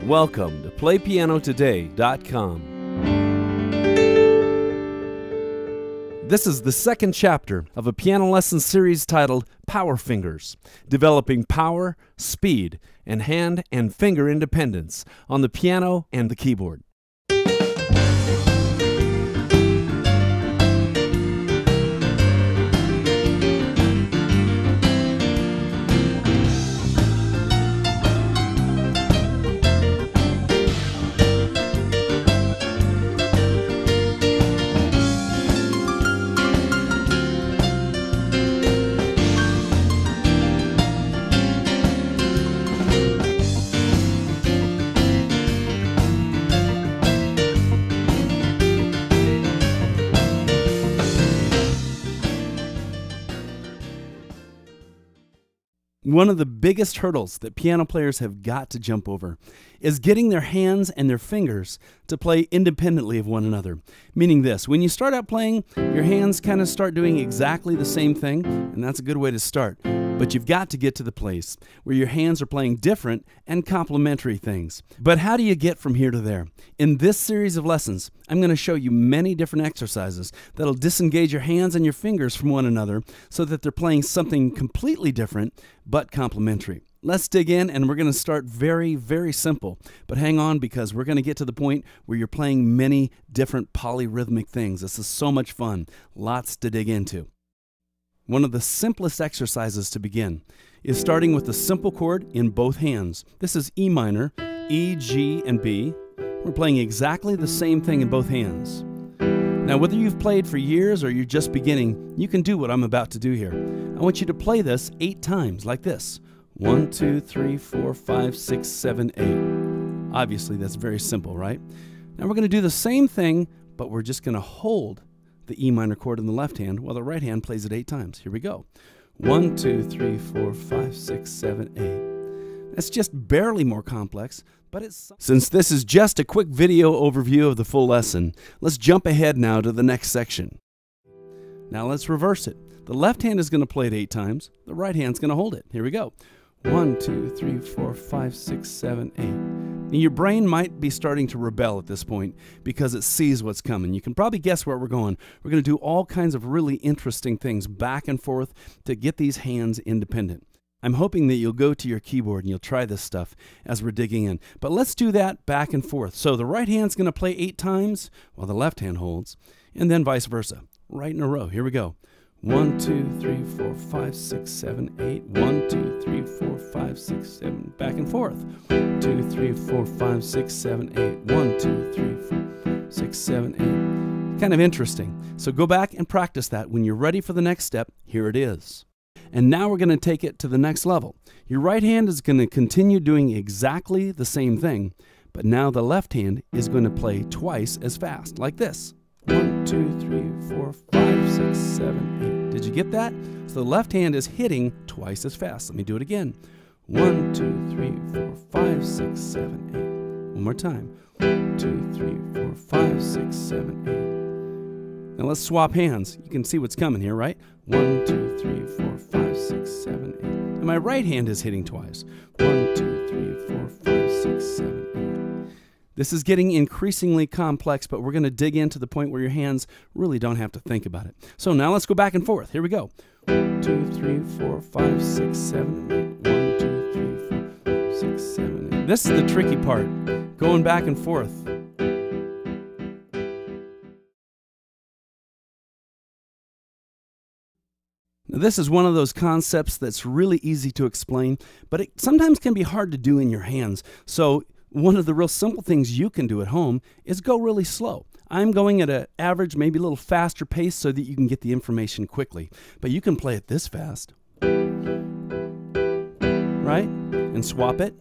Welcome to PlayPianoTODAY.com. This is the second chapter of a piano lesson series titled PowerFingers, developing power, speed, and hand and finger independence on the piano and the keyboard. One of the biggest hurdles that piano players have got to jump over is getting their hands and their fingers to play independently of one another. Meaning this, when you start out playing, your hands kind of start doing exactly the same thing, and that's a good way to start. But you've got to get to the place where your hands are playing different and complementary things. But how do you get from here to there? In this series of lessons, I'm going to show you many different exercises that'll disengage your hands and your fingers from one another so that they're playing something completely different but complementary. Let's dig in, and we're going to start very, very simple. But hang on, because we're going to get to the point where you're playing many different polyrhythmic things. This is so much fun. Lots to dig into. One of the simplest exercises to begin is starting with the simple chord in both hands. This is E minor, E, G, and B. We're playing exactly the same thing in both hands. Now, whether you've played for years or you're just beginning, you can do what I'm about to do here. I want you to play this 8 times like this. 1, 2, 3, 4, 5, 6, 7, 8. Obviously, that's very simple, right? Now we're going to do the same thing, but we're just going to hold the E minor chord in the left hand while the right hand plays it 8 times. Here we go. 1, 2, 3, 4, 5, 6, 7, 8. That's just barely more complex, but it's... Since this is just a quick video overview of the full lesson, let's jump ahead now to the next section. Now let's reverse it. The left hand is going to play it 8 times. The right hand's going to hold it. Here we go. 1, 2, 3, 4, 5, 6, 7, 8. Now your brain might be starting to rebel at this point because it sees what's coming. You can probably guess where we're going. We're going to do all kinds of really interesting things back and forth to get these hands independent. I'm hoping that you'll go to your keyboard and you'll try this stuff as we're digging in. But let's do that back and forth. So the right hand's going to play 8 times while the left hand holds, and then vice versa, right in a row. Here we go. 1, 2, 3, 4, 5, 6, 7, 8. 1, 2, 3, 4, 5, 6, 7. Back and forth. 2, 3, 4, 5, 6, 7, 8. 1, 2, 3, 4, 6, 7, 8. Kind of interesting. So go back and practice that. When you're ready for the next step, here it is. And now we're going to take it to the next level. Your right hand is going to continue doing exactly the same thing, but now the left hand is going to play twice as fast, like this. 1, 2, 3, 4, 5, 6, 7, 8. Did you get that? So the left hand is hitting twice as fast. Let me do it again. 1, 2, 3, 4, 5, 6, 7, 8. One more time. 1, 2, 3, 4, 5, 6, 7, 8. Now let's swap hands. You can see what's coming here, right? 1, 2, 3, 4, 5, 6, 7, 8. And my right hand is hitting twice. 1, 2, 3, 4, 5, 6, 7, 8. This is getting increasingly complex, but we're going to dig into the point where your hands really don't have to think about it. So now let's go back and forth. Here we go. 1, 2, 3, 4, 5, 6, 7, 8. 1, 2, 3, 4, 5, 6, 7, 8. This is the tricky part, going back and forth. Now, this is one of those concepts that's really easy to explain, but it sometimes can be hard to do in your hands. So one of the real simple things you can do at home is go really slow. I'm going at an average, maybe a little faster pace so that you can get the information quickly. But you can play it this fast, right? And swap it.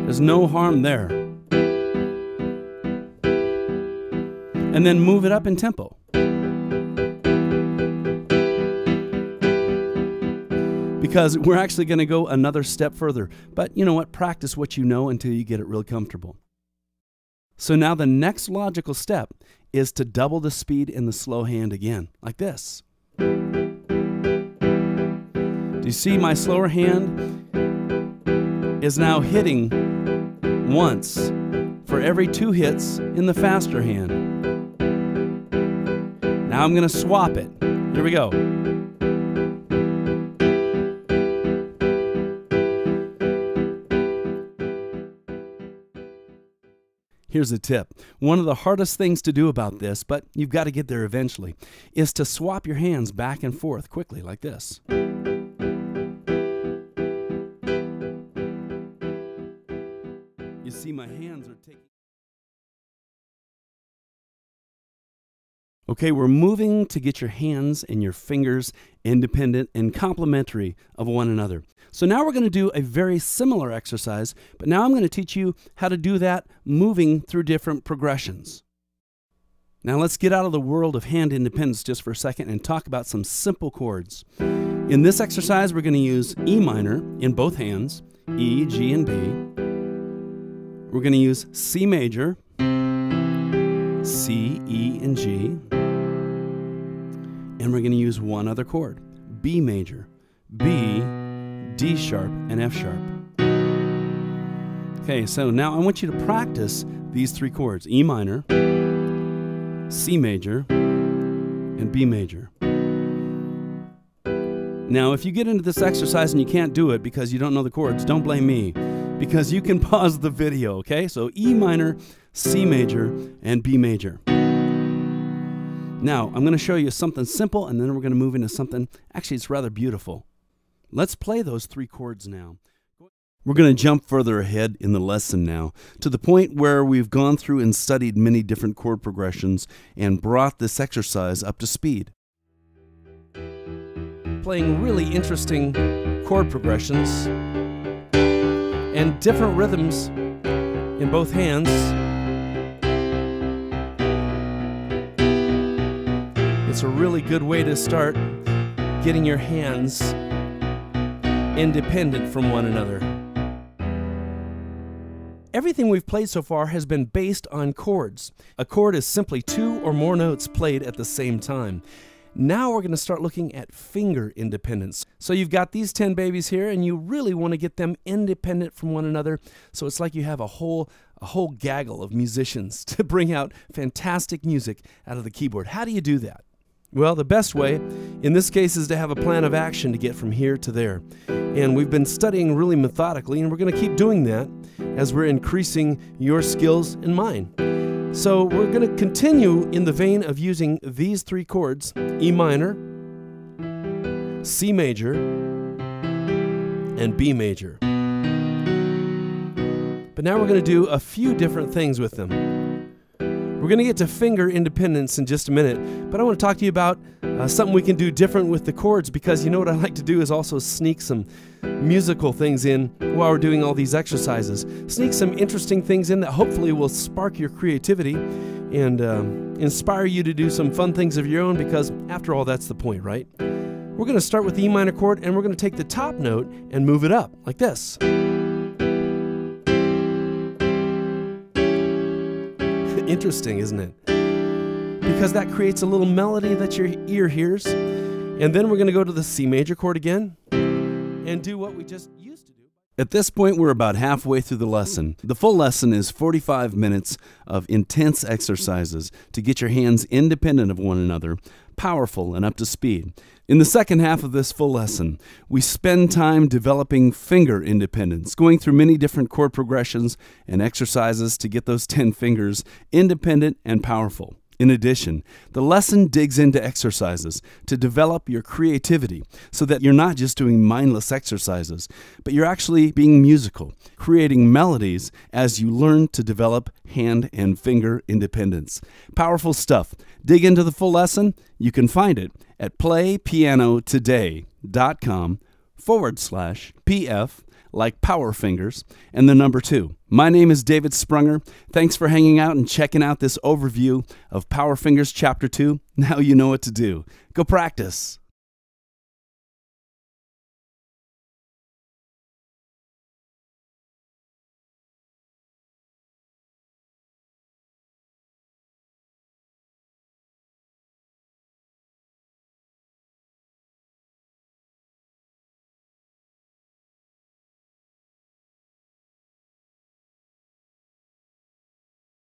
There's no harm there. And then move it up in tempo. Because we're actually going to go another step further. But you know what? Practice what you know until you get it real comfortable. So now the next logical step is to double the speed in the slow hand again, like this. Did you see my slower hand is now hitting once for every 2 hits in the faster hand. Now I'm going to swap it. Here we go. Here's a tip. One of the hardest things to do about this, but you've got to get there eventually, is to swap your hands back and forth quickly like this. You see my hands are taking... Okay, we're moving to get your hands and your fingers independent and complementary of one another. So now we're going to do a very similar exercise, but now I'm going to teach you how to do that moving through different progressions. Now let's get out of the world of hand independence just for a second and talk about some simple chords. In this exercise, we're going to use E minor in both hands, E, G, and B. We're going to use C major, C, E, and G. And we're going to use one other chord, B major, B, D sharp, and F sharp. Okay, so now I want you to practice these 3 chords, E minor, C major, and B major. Now, if you get into this exercise and you can't do it because you don't know the chords, don't blame me, because you can pause the video, okay? So E minor, C major, and B major. Now, I'm going to show you something simple, and then we're going to move into something, actually, it's rather beautiful. Let's play those 3 chords now. We're going to jump further ahead in the lesson now, to the point where we've gone through and studied many different chord progressions and brought this exercise up to speed. Playing really interesting chord progressions and different rhythms in both hands. It's a really good way to start getting your hands independent from one another. Everything we've played so far has been based on chords. A chord is simply 2 or more notes played at the same time. Now we're going to start looking at finger independence. So you've got these 10 babies here, and you really want to get them independent from one another, so it's like you have a whole gaggle of musicians to bring out fantastic music out of the keyboard. How do you do that? Well, the best way, in this case, is to have a plan of action to get from here to there. And we've been studying really methodically, and we're going to keep doing that as we're increasing your skills and mine. So we're going to continue in the vein of using these 3 chords, E minor, C major, and B major. But now we're going to do a few different things with them. We're going to get to finger independence in just a minute, but I want to talk to you about something we can do different with the chords, because you know what I like to do is also sneak some musical things in while we're doing all these exercises. Sneak some interesting things in that hopefully will spark your creativity and inspire you to do some fun things of your own, because after all, that's the point, right? We're going to start with the E minor chord, and we're going to take the top note and move it up like this. Interesting, isn't it? Because that creates a little melody that your ear hears. And then we're going to go to the C major chord again and do what we just used to do. At this point, we're about halfway through the lesson. The full lesson is 45 minutes of intense exercises to get your hands independent of one another, powerful and up to speed. In the second half of this full lesson, we spend time developing finger independence, going through many different chord progressions and exercises to get those 10 fingers independent and powerful. In addition, the lesson digs into exercises to develop your creativity so that you're not just doing mindless exercises, but you're actually being musical, creating melodies as you learn to develop hand and finger independence. Powerful stuff. Dig into the full lesson. You can find it at PlayPianoTODAY.com/PF, like PowerFingers, and the number 2. My name is David Sprunger. Thanks for hanging out and checking out this overview of PowerFingers Chapter 2. Now you know what to do. Go practice.